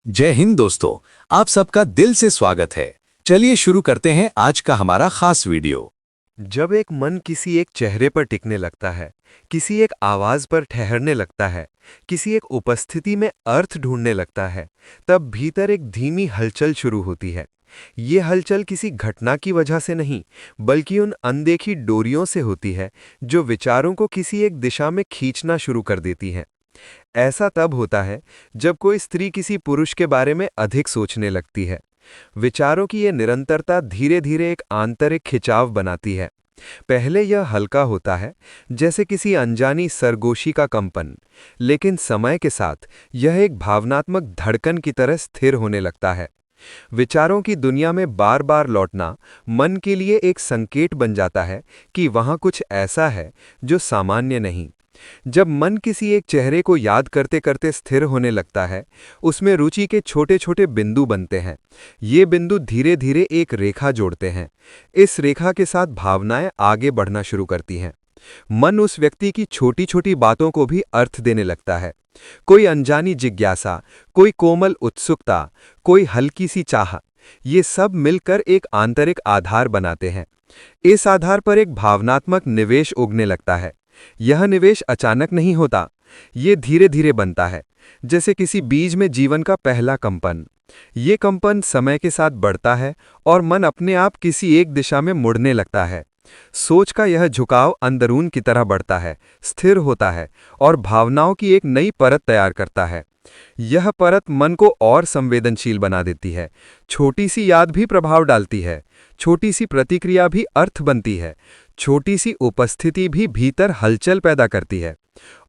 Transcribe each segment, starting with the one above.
जय हिंद दोस्तों, आप सबका दिल से स्वागत है। चलिए शुरू करते हैं आज का हमारा खास वीडियो। जब एक मन किसी एक चेहरे पर टिकने लगता है, किसी एक आवाज पर ठहरने लगता है, किसी एक उपस्थिति में अर्थ ढूंढने लगता है, तब भीतर एक धीमी हलचल शुरू होती है। ये हलचल किसी घटना की वजह से नहीं, बल्कि उन अनदेखी डोरियों से होती है जो विचारों को किसी एक दिशा में खींचना शुरू कर देती हैं। ऐसा तब होता है जब कोई स्त्री किसी पुरुष के बारे में अधिक सोचने लगती है। विचारों की ये निरंतरता धीरे धीरे एक आंतरिक खिंचाव बनाती है। पहले यह हल्का होता है, जैसे किसी अनजानी सरगोशी का कंपन, लेकिन समय के साथ यह एक भावनात्मक धड़कन की तरह स्थिर होने लगता है। विचारों की दुनिया में बार बार लौटना मन के लिए एक संकेत बन जाता है कि वहां कुछ ऐसा है जो सामान्य नहीं। जब मन किसी एक चेहरे को याद करते करते स्थिर होने लगता है, उसमें रुचि के छोटे छोटे बिंदु बनते हैं। ये बिंदु धीरे धीरे एक रेखा जोड़ते हैं। इस रेखा के साथ भावनाएं आगे बढ़ना शुरू करती हैं। मन उस व्यक्ति की छोटी छोटी बातों को भी अर्थ देने लगता है। कोई अनजानी जिज्ञासा, कोई कोमल उत्सुकता, कोई हल्की सी चाह, ये सब मिलकर एक आंतरिक आधार बनाते हैं। इस आधार पर एक भावनात्मक निवेश उगने लगता है। यह निवेश अचानक नहीं होता, ये धीरे धीरे बनता है, जैसे किसी बीज में जीवन का पहला कंपन। ये कंपन समय के साथ बढ़ता है और मन अपने आप किसी एक दिशा में मुड़ने लगता है। सोच का यह झुकाव अंदरून की तरह बढ़ता है, स्थिर होता है और भावनाओं की एक नई परत तैयार करता है। यह परत मन को और संवेदनशील बना देती है। छोटी सी याद भी प्रभाव डालती है, छोटी सी प्रतिक्रिया भी अर्थ बनती है, छोटी सी उपस्थिति भी भीतर हलचल पैदा करती है।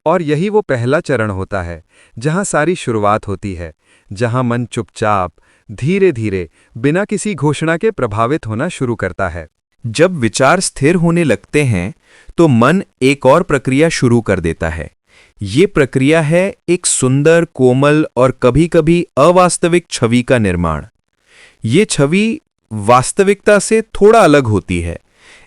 और यही वो पहला चरण होता है जहां सारी शुरुआत होती है, जहां मन चुपचाप धीरे धीरे बिना किसी घोषणा के प्रभावित होना शुरू करता है। जब विचार स्थिर होने लगते हैं तो मन एक और प्रक्रिया शुरू कर देता है। ये प्रक्रिया है एक सुंदर, कोमल और कभी-कभी अवास्तविक छवि का निर्माण। ये छवि वास्तविकता से थोड़ा अलग होती है।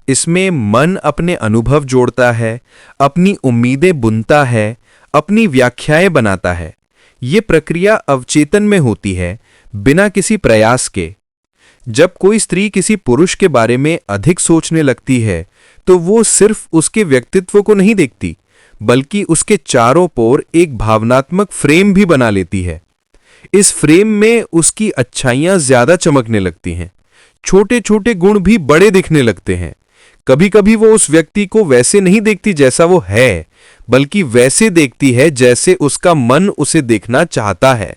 इसमें मन अपने अनुभव जोड़ता है, अपनी उम्मीदें बुनता है, अपनी व्याख्याएं बनाता है। ये प्रक्रिया अवचेतन में होती है, बिना किसी प्रयास के। जब कोई स्त्री किसी पुरुष के बारे में अधिक सोचने लगती है, तो वो सिर्फ उसके व्यक्तित्व को नहीं देखती, बल्कि उसके चारों ओर एक भावनात्मक फ्रेम भी बना लेती है। इस फ्रेम में उसकी अच्छाइयां ज्यादा चमकने लगती हैं, छोटे छोटे गुण भी बड़े दिखने लगते हैं। कभी कभी वो उस व्यक्ति को वैसे नहीं देखती जैसा वो है, बल्कि वैसे देखती है जैसे उसका मन उसे देखना चाहता है।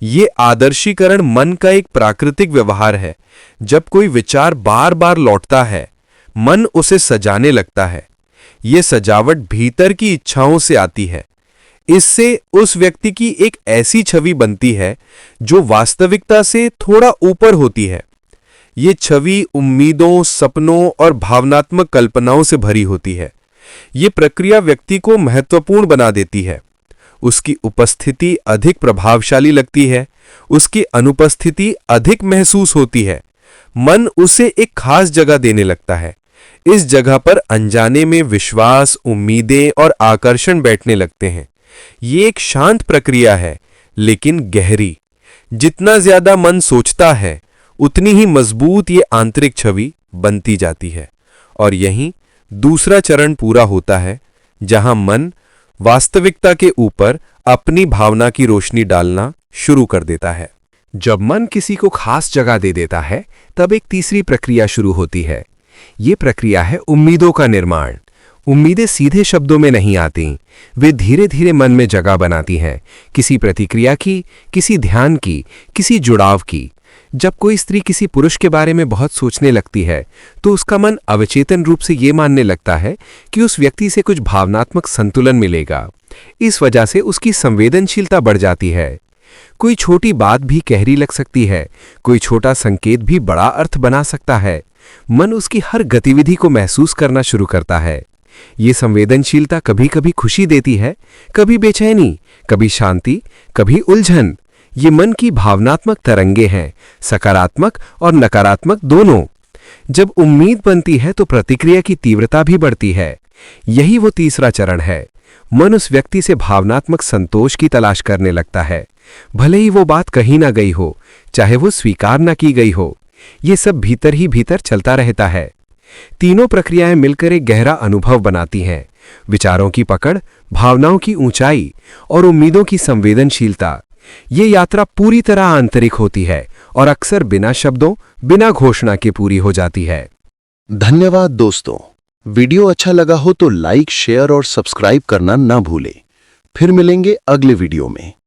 ये आदर्शीकरण मन का एक प्राकृतिक व्यवहार है। जब कोई विचार बार बार लौटता है, मन उसे सजाने लगता है। ये सजावट भीतर की इच्छाओं से आती है। इससे उस व्यक्ति की एक ऐसी छवि बनती है जो वास्तविकता से थोड़ा ऊपर होती है। ये छवि उम्मीदों, सपनों और भावनात्मक कल्पनाओं से भरी होती है। ये प्रक्रिया व्यक्ति को महत्वपूर्ण बना देती है। उसकी उपस्थिति अधिक प्रभावशाली लगती है, उसकी अनुपस्थिति अधिक महसूस होती है। मन उसे एक खास जगह देने लगता है। इस जगह पर अनजाने में विश्वास, उम्मीदें और आकर्षण बैठने लगते हैं। ये एक शांत प्रक्रिया है, लेकिन गहरी। जितना ज्यादा मन सोचता है, उतनी ही मजबूत ये आंतरिक छवि बनती जाती है। और यहीं दूसरा चरण पूरा होता है, जहां मन वास्तविकता के ऊपर अपनी भावना की रोशनी डालना शुरू कर देता है। जब मन किसी को खास जगह दे देता है, तब एक तीसरी प्रक्रिया शुरू होती है। ये प्रक्रिया है उम्मीदों का निर्माण। उम्मीदें सीधे शब्दों में नहीं आती, वे धीरे धीरे मन में जगह बनाती हैं, किसी प्रतिक्रिया की, किसी ध्यान की, किसी जुड़ाव की। जब कोई स्त्री किसी पुरुष के बारे में बहुत सोचने लगती है, तो उसका मन अवचेतन रूप से ये मानने लगता है कि उस व्यक्ति से कुछ भावनात्मक संतुलन मिलेगा। इस वजह से उसकी संवेदनशीलता बढ़ जाती है। कोई छोटी बात भी गहरी लग सकती है, कोई छोटा संकेत भी बड़ा अर्थ बना सकता है। मन उसकी हर गतिविधि को महसूस करना शुरू करता है। ये संवेदनशीलता कभी कभी खुशी देती है, कभी बेचैनी, कभी शांति, कभी उलझन। ये मन की भावनात्मक तरंगे हैं, सकारात्मक और नकारात्मक दोनों। जब उम्मीद बनती है तो प्रतिक्रिया की तीव्रता भी बढ़ती है। यही वो तीसरा चरण है। मन उस व्यक्ति से भावनात्मक संतोष की तलाश करने लगता है। भले ही वो बात कही ना गई हो, चाहे वो स्वीकार ना की गई हो, ये सब भीतर ही भीतर चलता रहता है। तीनों प्रक्रियाएं मिलकर एक गहरा अनुभव बनाती हैं, विचारों की पकड़, भावनाओं की ऊंचाई और उम्मीदों की संवेदनशीलता। ये यात्रा पूरी तरह आंतरिक होती है और अक्सर बिना शब्दों, बिना घोषणा के पूरी हो जाती है। धन्यवाद दोस्तों। वीडियो अच्छा लगा हो तो लाइक, शेयर और सब्सक्राइब करना ना भूलें। फिर मिलेंगे अगले वीडियो में।